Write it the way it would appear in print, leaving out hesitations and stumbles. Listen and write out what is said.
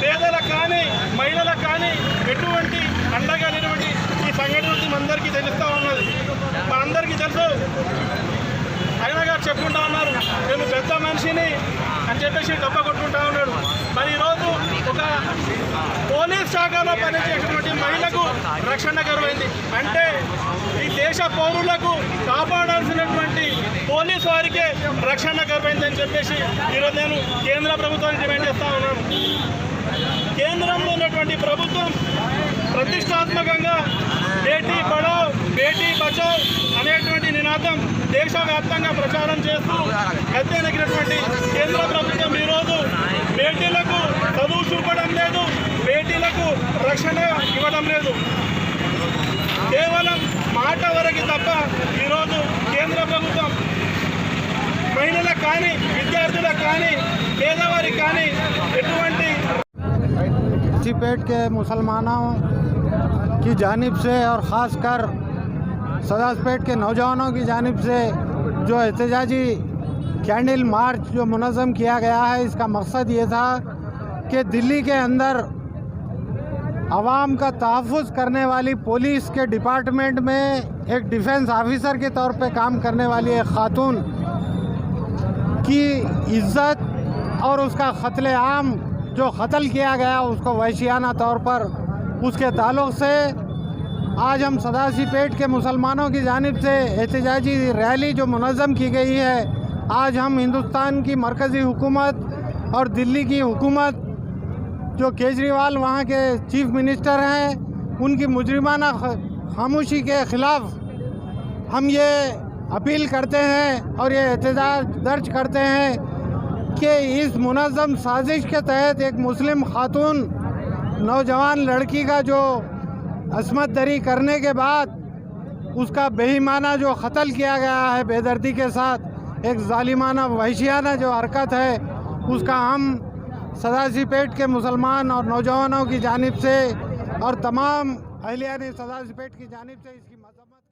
పేదలకు కానీ మహిళలకు కానీ ఎటువంటి అండగా నిలబడి ఈ సంఘటన మనందరికీ తెలుస్తూ ఉన్నది, మనందరికీ తెలుసు। ఆయన గారు చెప్పుకుంటా ఉన్నారు, నేను పెద్ద మనిషిని అని చెప్పేసి డబ్బ కొట్టుకుంటా ఉన్నాడు। మరి ఈరోజు ఒక పోలీస్ శాఖలో పనిచేసేటువంటి మహిళకు రక్షణ కరువైంది అంటే ఈ దేశ పౌరులకు కాపాడాల్సినటువంటి పోలీసు వారికే రక్షణ కరువైంది అని చెప్పేసి ఈరోజు నేను కేంద్ర ప్రభుత్వాన్ని డిమాండ్ చేస్తూ ఉన్నాను। కేంద్రంలో ఉన్నటువంటి ప్రభుత్వం ప్రతిష్టాత్మకంగా బేటీ పడావ్ బేటీ బచావ్ అనేటువంటి నినాదం దేశవ్యాప్తంగా ప్రచారం చేస్తూ ఎత్తెనగినటువంటి కేంద్ర ప్రభుత్వం ఈరోజు బేటీలకు చదువు చూపడం లేదు, బేటీలకు రక్షణ ఇవ్వడం లేదు, కేవలం మాట వరకు తప్ప ఈరోజు కేంద్ర ప్రభుత్వం మహిళలకు కానీ విద్యార్థులకు కానీ పేదవారికి కానీ ఎటువంటి पेट के मुसलमानों की जानिब से और ख़ास कर सदासपेट के नौजवानों की जानिब से जो एहतजाजी कैंडल मार्च जो मुनज़्ज़म किया गया है, इसका मकसद ये था कि दिल्ली के अंदर आवाम का तहफ़्फ़ुज़ करने वाली पुलिस के डिपार्टमेंट में एक डिफेंस ऑफिसर के तौर पे काम करने वाली एक ख़ातून की इज़्ज़त और उसका क़त्ल आम जो क़त्ल किया गया उसको वहशियाना तौर पर, उसके ताल्लुक़ से आज हम सदासी पेट के मुसलमानों की जानिब से एहतजाजी रैली जो मुनज़्ज़म की गई है। आज हम हिंदुस्तान की मरकज़ी हुकूमत और दिल्ली की हुकूमत जो केजरीवाल वहाँ के चीफ मिनिस्टर हैं, उनकी मुजरिमाना खामोशी के ख़िलाफ़ हम ये अपील करते हैं और ये एहतजाज दर्ज करते हैं कि इस मुनज़्ज़म साजिश के तहत एक मुस्लिम खातून नौजवान लड़की का जो अस्मत दरी करने के बाद उसका बेईमाना जो क़त्ल किया गया है बेदर्दी के साथ, एक ज़ालिमाना वहशियाना जो हरकत है, उसका हम सदासी पेट के मुसलमान और नौजवानों की जानिब से और तमाम अहलियान सदासी पेट की जानिब से इसकी मज़म्मत